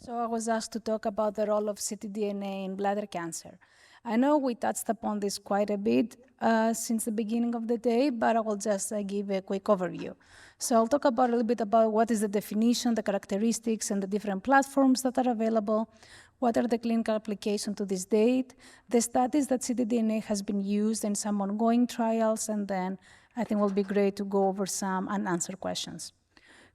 So I was asked to talk about the role of ctDNA in bladder cancer. I know we touched upon this quite a bit since the beginning of the day, but I will just give a quick overview. So I'll talk about a little bit about what is the definition, the characteristics, and the different platforms that are available, what are the clinical applications to this date, the studies that ctDNA has been used in some ongoing trials, and then I think it will be great to go over some unanswered questions.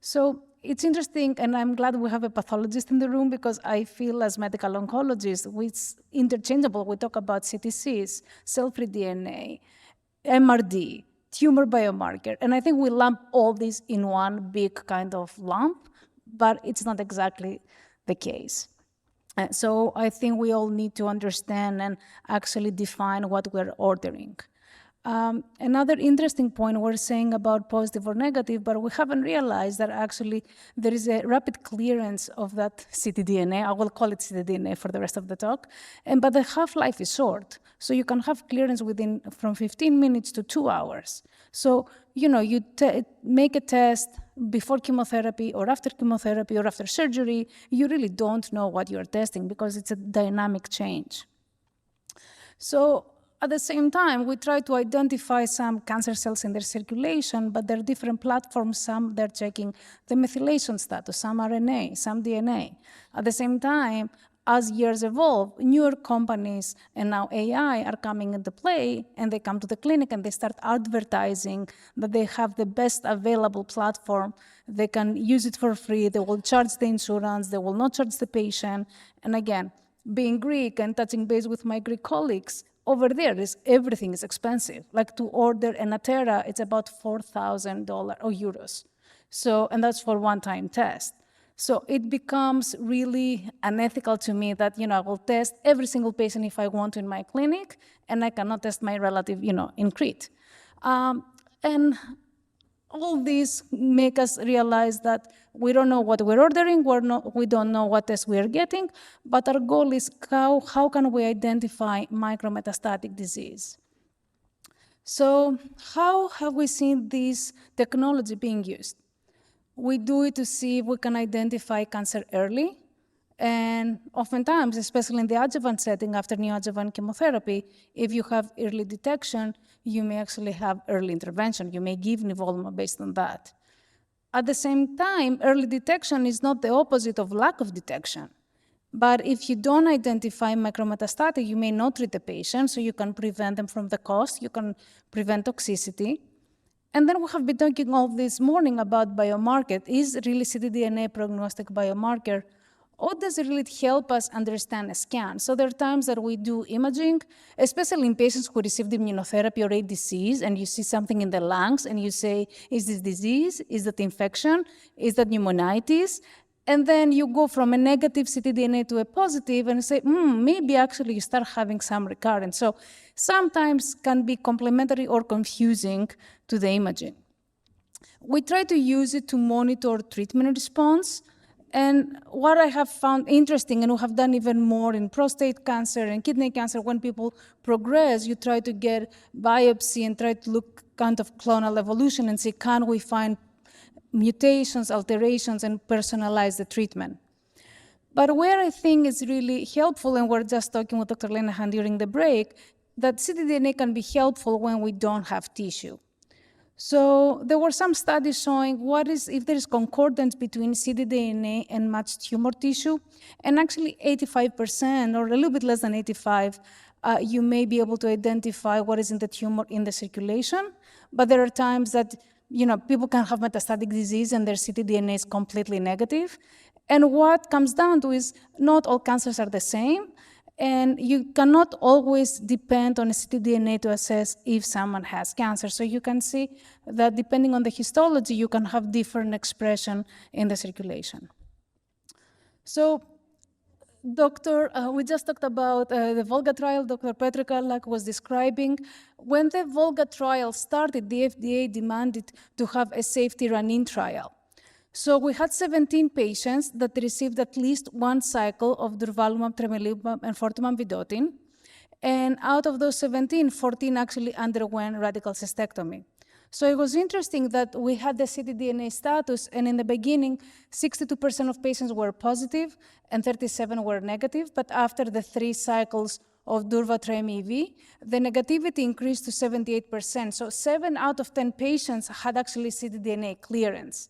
So it's interesting, and I'm glad we have a pathologist in the room because I feel as medical oncologists, it's interchangeable. We talk about CTCs, cell-free DNA, MRD, tumor biomarker, and I think we lump all these in one big kind of lump, but it's not exactly the case. So I think we all need to understand and actually define what we're ordering. Another interesting point we're saying about positive or negative, but we haven't realized that actually there is a rapid clearance of that ctDNA. I will call it ctDNA for the rest of the talk. But the half-life is short. So you can have clearance within from 15 minutes to 2 hours. So, you make a test before chemotherapy or after chemotherapy or after surgery, you really don't know what you're testing because it's a dynamic change. So, at the same time, we try to identify some cancer cells in their circulation, but there are different platforms. Some they're checking the methylation status, some RNA, some DNA. At the same time, as years evolve, newer companies and now AI are coming into play, and they come to the clinic and they start advertising that they have the best available platform. They can use it for free. They will charge the insurance. They will not charge the patient. And again, being Greek and touching base with my Greek colleagues, over there, everything is expensive. Like to order an Atera, it's about $4,000 or euros. So, and that's for one-time test. So it becomes really unethical to me that, I will test every single patient if I want to in my clinic, and I cannot test my relative, in Crete. And all these make us realize that we don't know what we're ordering, we don't know what tests we're getting, but our goal is how can we identify micrometastatic disease? So how have we seen this technology being used? We do it to see if we can identify cancer early, and oftentimes, especially in the adjuvant setting after neoadjuvant chemotherapy, if you have early detection, you may actually have early intervention. You may give nivolumab based on that. At the same time, early detection is not the opposite of lack of detection. But if you don't identify micrometastatic, you may not treat the patient, so you can prevent them from the cost, you can prevent toxicity. And then we have been talking all this morning about biomarker. Is really ctDNA prognostic biomarker? Or does it really help us understand a scan? So there are times that we do imaging, especially in patients who received immunotherapy or a disease, and you see something in the lungs, and you say, is this disease? Is that infection? Is that pneumonitis? And then you go from a negative ctDNA to a positive, and you say, maybe actually you start having some recurrence. So sometimes can be complementary or confusing to the imaging. We try to use it to monitor treatment response. And what I have found interesting, and we have done even more in prostate cancer and kidney cancer, when people progress, you try to get biopsy and try to look kind of clonal evolution and see, can we find mutations, alterations, and personalize the treatment? But where I think is really helpful, and we're just talking with Dr. Lenahan during the break, that ctDNA can be helpful when we don't have tissue. So there were some studies showing if there is concordance between ctDNA and matched tumor tissue, and actually 85% or a little bit less than 85, you may be able to identify what is in the tumor in the circulation. But there are times that people can have metastatic disease and their ctDNA is completely negative. And what comes down to is not all cancers are the same. And you cannot always depend on a ctDNA to assess if someone has cancer. So you can see that depending on the histology, you can have different expression in the circulation. So, we just talked about the Volga trial. Dr. Petrikal was describing. When the Volga trial started, the FDA demanded to have a safety run-in trial. So we had 17 patients that received at least one cycle of durvalumab, tremelimumab, and enfortumab vedotin. And out of those 17, 14 actually underwent radical cystectomy. So it was interesting that we had the ctDNA status, and in the beginning, 62% of patients were positive and 37 were negative, but after the 3 cycles of durvalumab, the negativity increased to 78%. So 7 out of 10 patients had actually ctDNA clearance.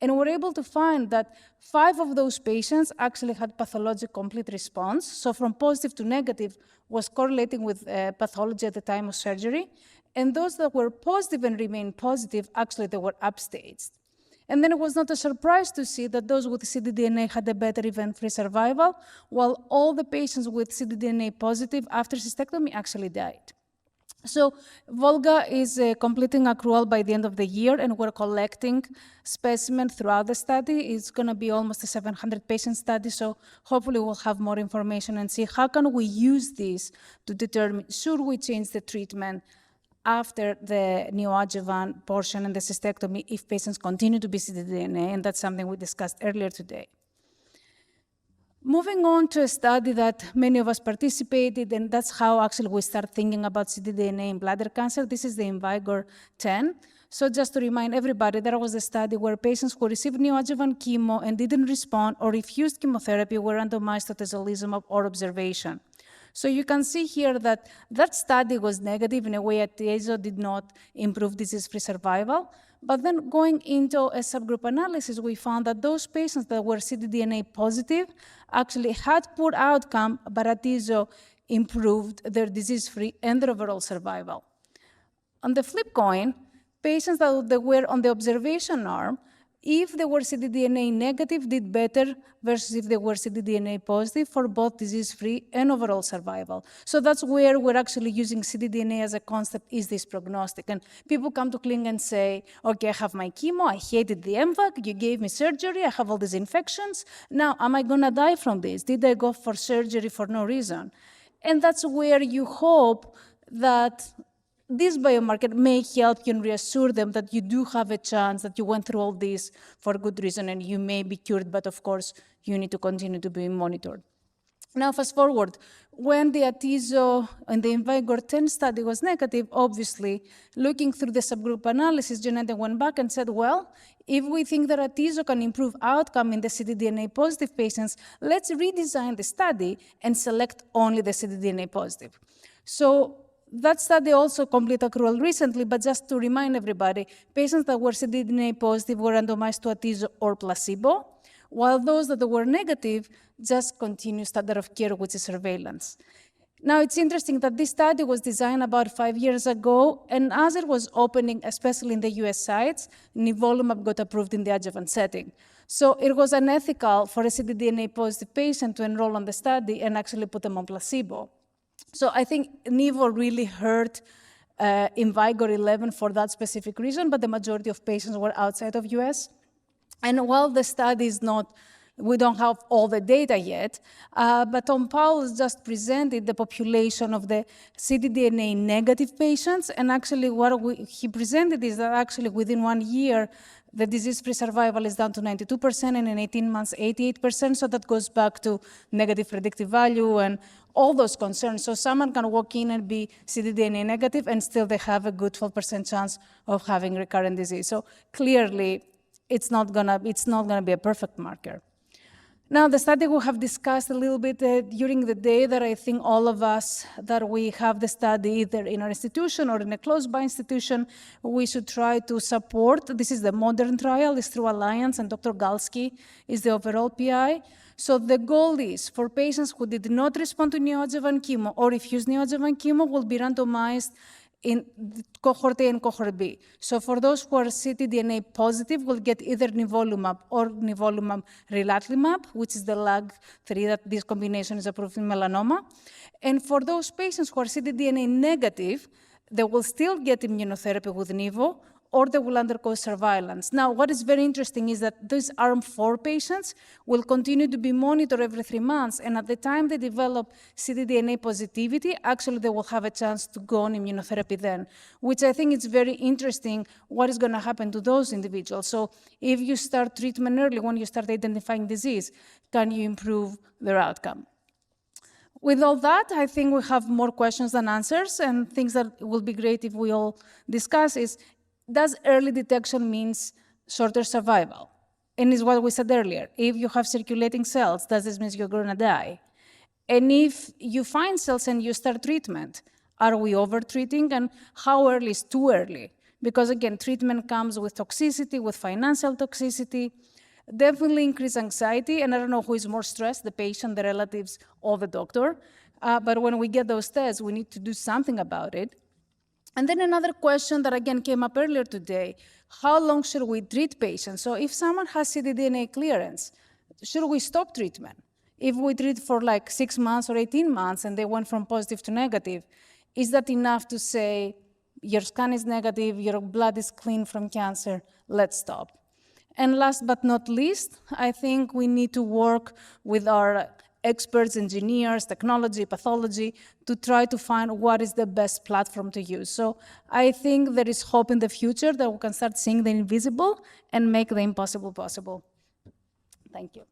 And we're able to find that 5 of those patients actually had pathologic complete response. So from positive to negative was correlating with pathology at the time of surgery. And those that were positive and remained positive, actually they were upstaged. And then it was not a surprise to see that those with ctDNA had a better event-free survival, while all the patients with ctDNA positive after cystectomy actually died. So Volga is completing accrual by the end of the year, and we're collecting specimens throughout the study. It's going to be almost a 700-patient study, so hopefully we'll have more information and see how can we use this to determine should we change the treatment after the neoadjuvant portion and the cystectomy if patients continue to be ctDNA, and that's something we discussed earlier today. Moving on to a study that many of us participated, and that's how actually we start thinking about ctDNA in bladder cancer. This is the IMvigor 10. So just to remind everybody, there was a study where patients who received neoadjuvant chemo and didn't respond or refused chemotherapy were randomized to atezolizumab or observation. So you can see here that that study was negative in a way atezo did not improve disease-free survival. But then going into a subgroup analysis, we found that those patients that were ctDNA positive actually had poor outcome, but atezo improved their disease-free and their overall survival. On the flip coin, patients that were on the observation arm, if they were ctDNA negative, did better versus if they were ctDNA positive for both disease-free and overall survival. So that's where we're actually using ctDNA as a concept, is this prognostic. And people come to clinic and say, okay, I have my chemo, I hated the MVAC, you gave me surgery, I have all these infections. Now, am I gonna die from this? Did I go for surgery for no reason? And that's where you hope that this biomarker may help you and reassure them that you do have a chance, that you went through all this for good reason and you may be cured, but of course, you need to continue to be monitored. Now, fast forward, when the atezo and the IMvigor 10 study was negative, obviously, looking through the subgroup analysis, Janetta went back and said, well, if we think that atezo can improve outcome in the ctDNA positive patients, let's redesign the study and select only the ctDNA positive. So that study also completed accrual recently, but just to remind everybody, patients that were ctDNA positive were randomized to atezo or placebo, while those that were negative just continue standard of care, which is surveillance. Now, it's interesting that this study was designed about 5 years ago, and as it was opening, especially in the US sites, nivolumab got approved in the adjuvant setting. So it was unethical for a ctDNA positive patient to enroll on the study and actually put them on placebo. So I think Nivo really hurt IMvigor 11 for that specific reason, but the majority of patients were outside of US. And while the study is not, we don't have all the data yet, but Tom Powell just presented the population of the ctDNA negative patients, and actually what he presented is that actually within 1 year, the disease-free survival is down to 92%, and in 18 months, 88%, so that goes back to negative predictive value and all those concerns. So someone can walk in and be ctDNA negative, and still they have a good 12% chance of having recurrent disease. So clearly, it's not gonna be a perfect marker. Now, the study we have discussed a little bit during the day that I think all of us that we have the study either in our institution or in a close-by institution, we should try to support. This is the modern trial, it's through Alliance, and Dr. Galsky is the overall PI. So the goal is for patients who did not respond to neoadjuvant chemo or refused neoadjuvant chemo will be randomized in cohort A and cohort B. So for those who are ctDNA positive, will get either nivolumab or nivolumab relatlimab, which is the LAG-3 that this combination is approved in melanoma. And for those patients who are ctDNA negative, they will still get immunotherapy with nivo, or they will undergo surveillance. Now, what is very interesting is that these arm 4 patients will continue to be monitored every 3 months, and at the time they develop ctDNA positivity, actually they will have a chance to go on immunotherapy then, which I think is very interesting what is going to happen to those individuals. So if you start treatment early, when you start identifying disease, can you improve their outcome? With all that, I think we have more questions than answers, and things that will be great if we all discuss is, does early detection means shorter survival? And is what we said earlier. If you have circulating cells, does this mean you're going to die? And if you find cells and you start treatment, are we over-treating? And how early is too early? Because again, treatment comes with toxicity, with financial toxicity, definitely increased anxiety, and I don't know who is more stressed, the patient, the relatives, or the doctor. But when we get those tests, we need to do something about it. And then another question that again came up earlier today, how long should we treat patients? So if someone has ctDNA clearance, should we stop treatment? If we treat for like 6 months or 18 months and they went from positive to negative, is that enough to say, your scan is negative, your blood is clean from cancer, let's stop? And last but not least, I think we need to work with our experts, engineers, technology, pathology, to try to find what is the best platform to use. So I think there is hope in the future that we can start seeing the invisible and make the impossible possible. Thank you.